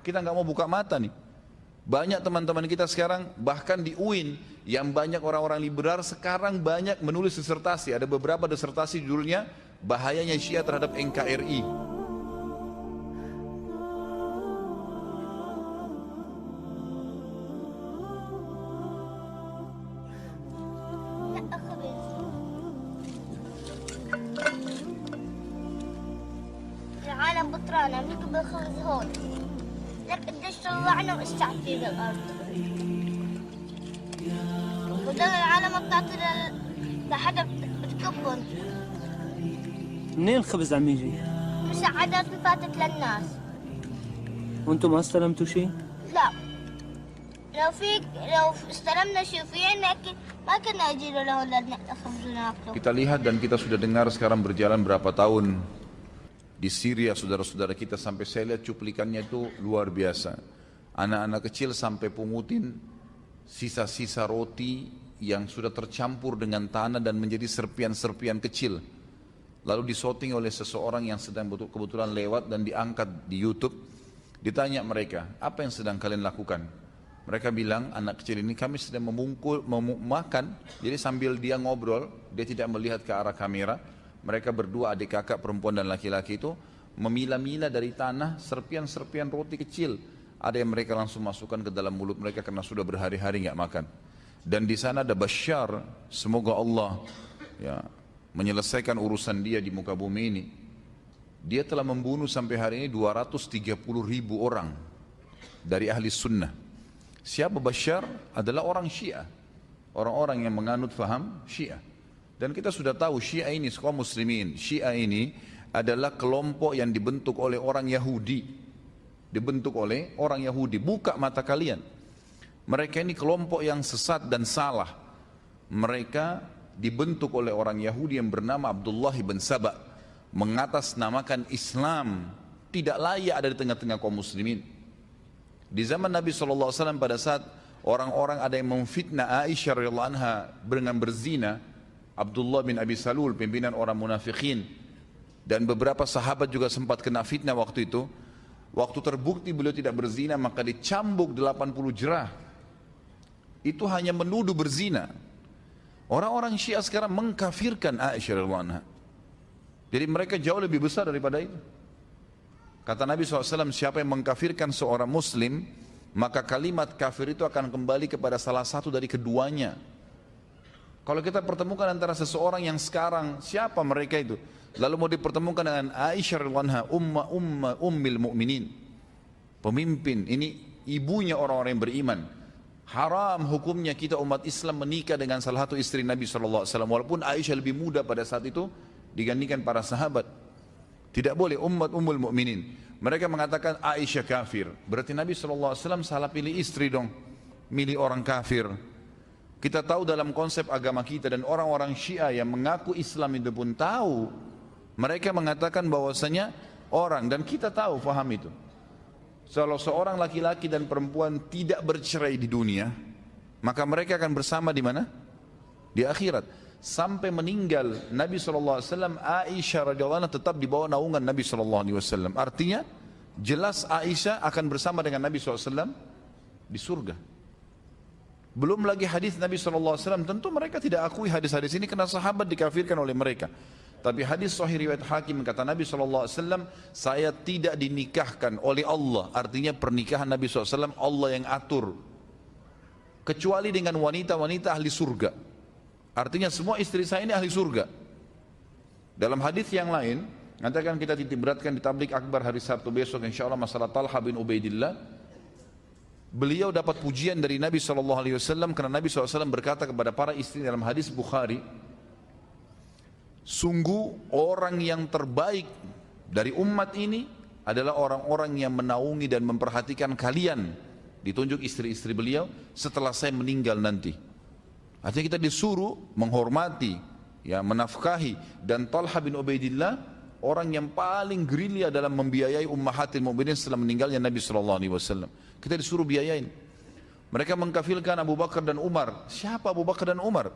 Kita nggak mau buka mata nih. Banyak teman-teman kita sekarang, bahkan di UIN, yang banyak orang-orang liberal sekarang banyak menulis disertasi. Ada beberapa disertasi judulnya, bahayanya Syiah terhadap NKRI. العالم بطرانة مين بيخبز هون لك قديش طلعنا واستعفي بالأرض وده العالم بتعطي لحدا بتكبهم. منين الخبز عم يجي؟ مساعدات فاتت للناس. وانتم ما استلمتوا شيء؟ لا لو استلمنا شيء في عنا ما كنا يجينا لهون لنخبز وناكله. Kita lihat dan kita sudah dengar sekarang berjalan berapa tahun di Syria, saudara-saudara kita, sampai saya lihat cuplikannya itu luar biasa. Anak-anak kecil sampai pungutin sisa-sisa roti yang sudah tercampur dengan tanah dan menjadi serpian-serpian kecil. Lalu disorting oleh seseorang yang sedang kebetulan lewat dan diangkat di YouTube. Ditanya mereka, apa yang sedang kalian lakukan? Mereka bilang, anak kecil ini kami sedang makan. Jadi sambil dia ngobrol, dia tidak melihat ke arah kamera. Mereka berdua, adik kakak perempuan dan laki-laki itu memilah-milah dari tanah serpian-serpian roti kecil. Ada yang mereka langsung masukkan ke dalam mulut mereka karena sudah berhari-hari nggak makan. Dan di sana ada Bashar, semoga Allah ya menyelesaikan urusan dia di muka bumi ini. Dia telah membunuh sampai hari ini 230.000 orang dari ahli sunnah. Siapa Bashar? Adalah orang Syiah, orang-orang yang menganut faham Syiah. Dan kita sudah tahu Syiah ini, kaum muslimin, Syiah ini adalah kelompok yang dibentuk oleh orang Yahudi. Dibentuk oleh orang Yahudi. Buka mata kalian. Mereka ini kelompok yang sesat dan salah. Mereka dibentuk oleh orang Yahudi yang bernama Abdullah bin Saba. Mengatasnamakan Islam. Tidak layak ada di tengah-tengah kaum muslimin. Di zaman Nabi SAW pada saat orang-orang ada yang memfitnah Aisyah radhiyallahu anha dengan berzina, Abdullah bin Abi Salul, pimpinan orang munafikin, dan beberapa sahabat juga sempat kena fitnah waktu itu. Waktu terbukti beliau tidak berzina, maka dicambuk 80 jerah. Itu hanya menuduh berzina. Orang-orang Syiah sekarang mengkafirkan Aisyah radhiyallahu anha. Jadi mereka jauh lebih besar daripada itu. Kata Nabi SAW, siapa yang mengkafirkan seorang muslim, maka kalimat kafir itu akan kembali kepada salah satu dari keduanya. Kalau kita pertemukan antara seseorang yang sekarang, siapa mereka itu? Lalu mau dipertemukan dengan Aisyah radhiyallahu anha, ummil mu'minin. Pemimpin, ini ibunya orang-orang yang beriman. Haram hukumnya kita umat Islam menikah dengan salah satu istri Nabi SAW. Walaupun Aisyah lebih muda pada saat itu dibandingkan para sahabat. Tidak boleh ummul mu'minin. Mereka mengatakan Aisyah kafir. Berarti Nabi SAW salah pilih istri dong. Milih orang kafir. Kita tahu dalam konsep agama kita dan orang-orang Syiah yang mengaku Islam itu pun tahu. Mereka mengatakan bahwasanya orang, dan kita tahu faham itu. Kalau seorang laki-laki dan perempuan tidak bercerai di dunia, maka mereka akan bersama di mana? Di akhirat. Sampai meninggal Nabi SAW, Aisyah radhiyallahu anha tetap di bawah naungan Nabi SAW. Artinya jelas Aisyah akan bersama dengan Nabi SAW di surga. Belum lagi hadis Nabi SAW, tentu mereka tidak akui hadis-hadis ini karena sahabat dikafirkan oleh mereka. Tapi hadis sahih riwayat Hakim, kata Nabi SAW, saya tidak dinikahkan oleh Allah. Artinya pernikahan Nabi SAW Allah yang atur, kecuali dengan wanita-wanita ahli surga. Artinya semua istri saya ini ahli surga. Dalam hadis yang lain, nanti akan kita titik beratkan di tablik akbar hari Sabtu besok insyaAllah, masalah Talha bin Ubaidillah. Beliau dapat pujian dari Nabi SAW karena Nabi SAW berkata kepada para istri dalam hadis Bukhari, sungguh orang yang terbaik dari umat ini adalah orang-orang yang menaungi dan memperhatikan kalian. Ditunjuk istri-istri beliau setelah saya meninggal nanti. Artinya kita disuruh menghormati, ya, menafkahi. Dan Talha bin Ubaidillah orang yang paling gerilya dalam membiayai ummahatil mu'minin setelah meninggalnya Nabi SAW. Kita disuruh biayain. Mereka mengkafirkan Abu Bakar dan Umar. Siapa Abu Bakar dan Umar?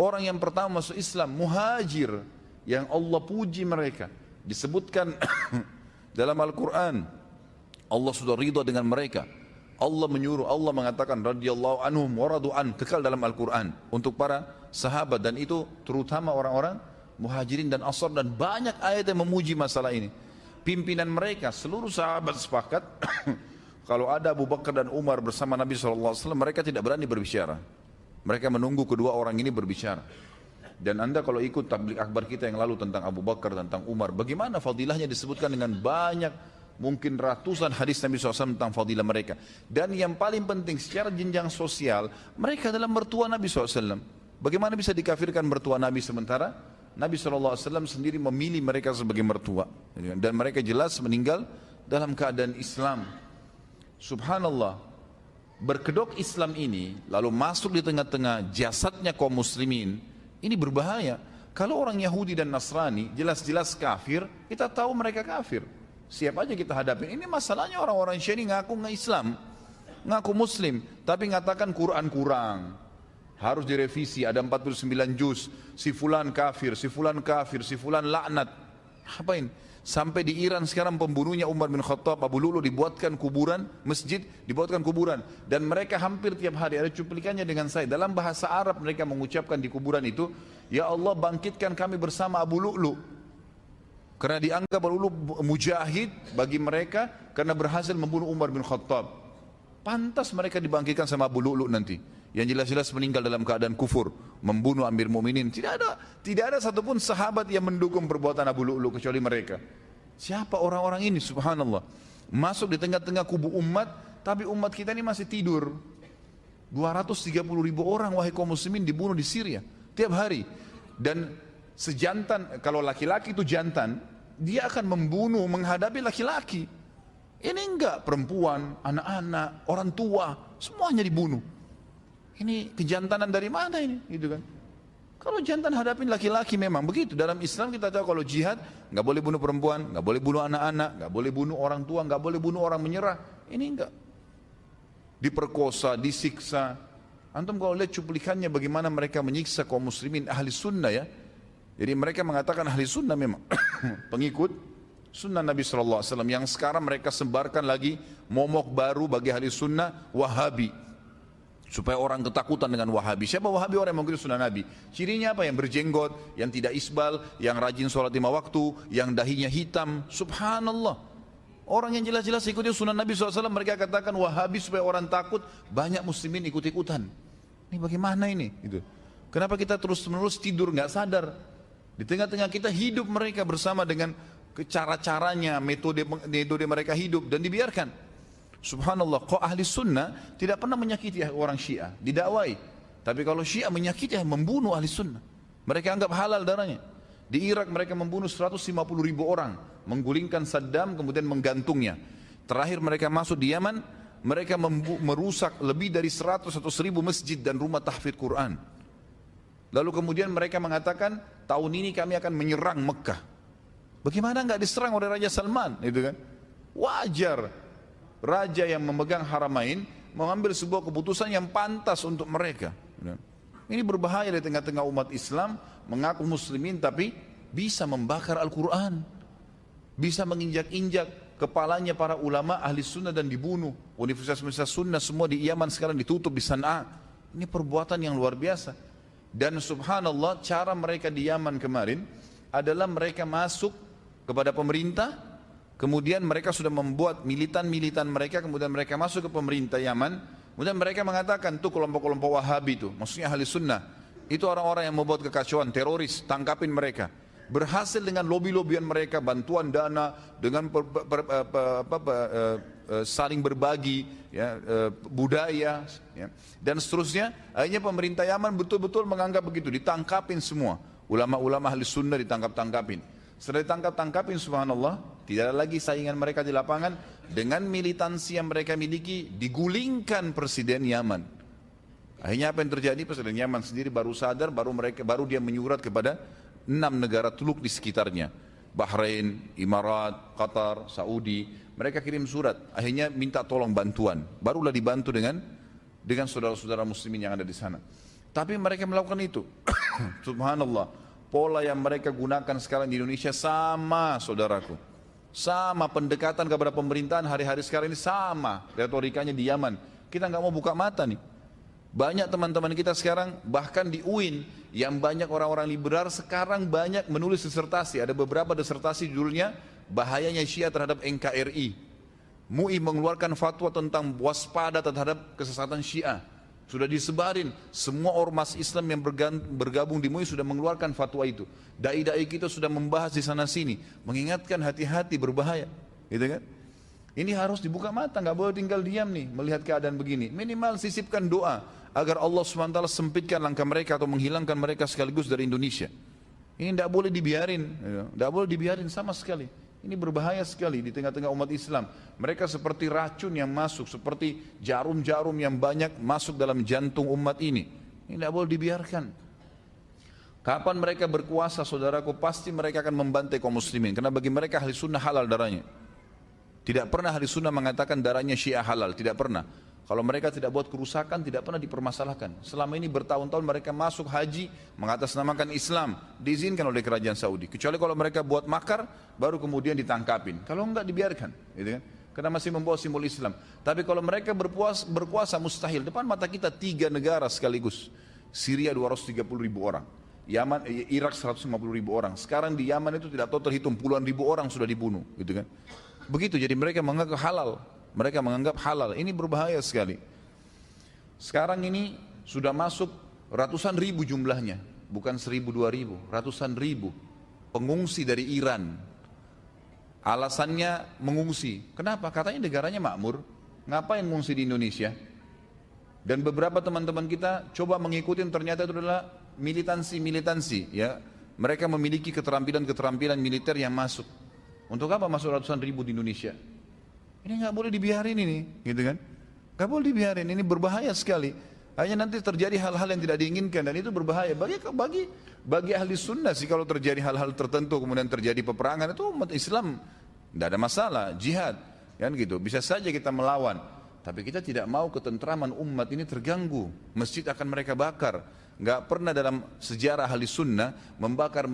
Orang yang pertama masuk Islam, muhajir, yang Allah puji mereka. Disebutkan dalam Al-Quran, Allah sudah ridha dengan mereka. Allah menyuruh, Allah mengatakan radhiyallahu anhum wa radu an, kekal dalam Al-Quran untuk para sahabat, dan itu terutama orang-orang Muhajirin dan Ansar, dan banyak ayat yang memuji masalah ini. Pimpinan mereka, seluruh sahabat sepakat kalau ada Abu Bakar dan Umar bersama Nabi SAW, mereka tidak berani berbicara. Mereka menunggu kedua orang ini berbicara. Dan anda kalau ikut tabligh akbar kita yang lalu tentang Abu Bakar, tentang Umar, bagaimana fadilahnya disebutkan dengan banyak, mungkin ratusan hadis Nabi SAW tentang fadilah mereka. Dan yang paling penting secara jenjang sosial, mereka adalah mertua Nabi SAW. Bagaimana bisa dikafirkan mertua Nabi sementara Nabi SAW sendiri memilih mereka sebagai mertua. Dan mereka jelas meninggal dalam keadaan Islam. Subhanallah, berkedok Islam ini lalu masuk di tengah-tengah jasadnya kaum muslimin, ini berbahaya. Kalau orang Yahudi dan Nasrani jelas-jelas kafir, kita tahu mereka kafir, siap aja kita hadapin. Ini masalahnya orang-orang Syiah ini ngaku nggak Islam, ngaku Muslim, tapi ngatakan Quran kurang, harus direvisi, ada 49 juz, si fulan kafir, si fulan kafir, si fulan laknat. Apa ini? Sampai di Iran sekarang pembunuhnya Umar bin Khattab, Abu Lu'lu, dibuatkan kuburan, masjid dibuatkan kuburan, dan mereka hampir tiap hari ada cuplikannya dengan saya. Dalam bahasa Arab mereka mengucapkan di kuburan itu, ya Allah bangkitkan kami bersama Abu Lu'lu, karena dianggap Abu Lu'lu mujahid bagi mereka karena berhasil membunuh Umar bin Khattab. Pantas mereka dibangkitkan sama Abu Lu'lu nanti, yang jelas-jelas meninggal dalam keadaan kufur, membunuh Amir Mu'minin. Tidak ada satupun sahabat yang mendukung perbuatan Abu Lu'lu kecuali mereka. Siapa orang-orang ini? Subhanallah, masuk di tengah-tengah kubu umat, tapi umat kita ini masih tidur. 230.000 orang wahai kaum muslimin dibunuh di Syria tiap hari. Dan sejantan, kalau laki-laki itu jantan, dia akan membunuh menghadapi laki-laki. Ini enggak, perempuan, anak-anak, orang tua, semuanya dibunuh. Ini kejantanan dari mana ini, gitu kan? Kalau jantan hadapin laki-laki memang begitu. Dalam Islam kita tahu kalau jihad nggak boleh bunuh perempuan, nggak boleh bunuh anak-anak, nggak boleh bunuh orang tua, nggak boleh bunuh orang menyerah. Ini enggak. Diperkosa, disiksa. Antum kalau lihat cuplikannya bagaimana mereka menyiksa kaum muslimin ahli sunnah ya. Jadi mereka mengatakan ahli sunnah memang pengikut sunnah Nabi SAW, yang sekarang mereka sebarkan lagi momok baru bagi ahli sunnah, Wahabi. Supaya orang ketakutan dengan Wahabi. Siapa Wahabi? Orang yang mengikuti sunnah Nabi. Cirinya apa? Yang berjenggot, yang tidak isbal, yang rajin sholat 5 waktu, yang dahinya hitam. Subhanallah. Orang yang jelas-jelas ikuti sunnah Nabi SAW, mereka katakan Wahabi supaya orang takut. Banyak muslimin ikut-ikutan. Ini bagaimana ini? Gitu. Kenapa kita terus-menerus tidur nggak sadar? Di tengah-tengah kita hidup mereka bersama dengan cara-caranya, metode mereka hidup, dan dibiarkan. Subhanallah, kok ahli sunnah tidak pernah menyakiti orang Syiah, didakwai. Tapi kalau Syiah menyakiti, membunuh ahli sunnah. Mereka anggap halal darahnya. Di Irak mereka membunuh 150.000 orang, menggulingkan Saddam kemudian menggantungnya. Terakhir mereka masuk di Yaman, mereka merusak lebih dari 100 atau 1000 masjid dan rumah tahfidz Quran. Lalu kemudian mereka mengatakan tahun ini kami akan menyerang Mekah. Bagaimana enggak diserang oleh Raja Salman, itu kan? Wajar. Raja yang memegang haramain mengambil sebuah keputusan yang pantas untuk mereka. Ini berbahaya di tengah-tengah umat Islam mengaku muslimin tapi bisa membakar Al-Quran, bisa menginjak-injak kepalanya para ulama ahli sunnah dan dibunuh. Universitas-universitas sunnah semua di Yaman sekarang ditutup, di Sana'a. Ini perbuatan yang luar biasa. Dan subhanallah, cara mereka di Yaman kemarin adalah mereka masuk kepada pemerintah. Kemudian mereka sudah membuat militan-militan mereka, kemudian mereka masuk ke pemerintah Yaman. Kemudian mereka mengatakan, tuh kelompok-kelompok Wahabi itu, maksudnya ahli sunnah, itu orang-orang yang membuat kekacauan, teroris, tangkapin mereka. Berhasil dengan lobby-lobbyan mereka, bantuan dana, dengan saling berbagi ya, budaya ya, dan seterusnya. Akhirnya pemerintah Yaman betul-betul menganggap begitu, ditangkapin semua. Ulama-ulama ahli sunnah ditangkap-tangkapin. Setelah ditangkap-tangkapin, subhanallah, tidak ada lagi saingan mereka di lapangan. Dengan militansi yang mereka miliki, digulingkan presiden Yaman. Akhirnya apa yang terjadi? Presiden Yaman sendiri baru sadar, baru dia menyurat kepada 6 negara teluk di sekitarnya. Bahrain, Imarat, Qatar, Saudi. Mereka kirim surat, akhirnya minta tolong bantuan. Barulah dibantu dengan saudara-saudara muslimin yang ada di sana. Tapi mereka melakukan itu. Subhanallah. Pola yang mereka gunakan sekarang di Indonesia sama, saudaraku. Sama pendekatan kepada pemerintahan hari-hari sekarang ini sama retorikanya di Yaman. Kita nggak mau buka mata nih. Banyak teman-teman kita sekarang bahkan di UIN yang banyak orang-orang liberal sekarang banyak menulis disertasi. Ada beberapa disertasi judulnya bahayanya Syiah terhadap NKRI. MUI mengeluarkan fatwa tentang waspada terhadap kesesatan Syiah. Sudah disebarin, semua ormas Islam yang bergabung di MUI sudah mengeluarkan fatwa itu. Dai-dai kita sudah membahas di sana sini, mengingatkan hati-hati berbahaya, gitu kan? Ini harus dibuka mata, nggak boleh tinggal diam nih melihat keadaan begini. Minimal sisipkan doa agar Allah SWT sempitkan langkah mereka atau menghilangkan mereka sekaligus dari Indonesia. Ini tidak boleh dibiarin, tidak boleh dibiarin sama sekali. Ini berbahaya sekali di tengah-tengah umat Islam. Mereka seperti racun yang masuk, seperti jarum-jarum yang banyak masuk dalam jantung umat ini. Ini tidak boleh dibiarkan. Kapan mereka berkuasa, saudaraku, pasti mereka akan membantai kaum muslimin. Karena bagi mereka ahli sunnah halal darahnya. Tidak pernah ahli sunnah mengatakan darahnya Syiah halal, tidak pernah. Kalau mereka tidak buat kerusakan, tidak pernah dipermasalahkan. Selama ini bertahun-tahun mereka masuk haji, mengatasnamakan Islam, diizinkan oleh kerajaan Saudi. Kecuali kalau mereka buat makar, baru kemudian ditangkapin. Kalau enggak dibiarkan, gitu kan? Karena masih membawa simbol Islam. Tapi kalau mereka berkuasa mustahil. Depan mata kita 3 negara sekaligus. Syria 230.000 orang. Irak 150.000 orang. Sekarang di Yaman itu tidak tahu terhitung puluhan ribu orang sudah dibunuh, gitu kan? Begitu, jadi mereka menganggap halal. Mereka menganggap halal. Ini berbahaya sekali. Sekarang ini sudah masuk ratusan ribu jumlahnya, bukan 1.000, 2.000, ratusan ribu pengungsi dari Iran. Alasannya mengungsi. Kenapa? Katanya negaranya makmur. Ngapain mengungsi di Indonesia? Dan beberapa teman-teman kita coba mengikuti, ternyata itu adalah militansi, ya. Mereka memiliki keterampilan militer yang masuk. Untuk apa masuk ratusan ribu di Indonesia? Ini nggak boleh dibiarin ini, gitu kan? Nggak boleh dibiarin, ini berbahaya sekali. Hanya nanti terjadi hal-hal yang tidak diinginkan dan itu berbahaya. Bagi ahli sunnah sih kalau terjadi hal-hal tertentu kemudian terjadi peperangan itu umat Islam tidak ada masalah, jihad, kan gitu. Bisa saja kita melawan, tapi kita tidak mau ketentraman umat ini terganggu. Masjid akan mereka bakar. Nggak pernah dalam sejarah ahli sunnah membakar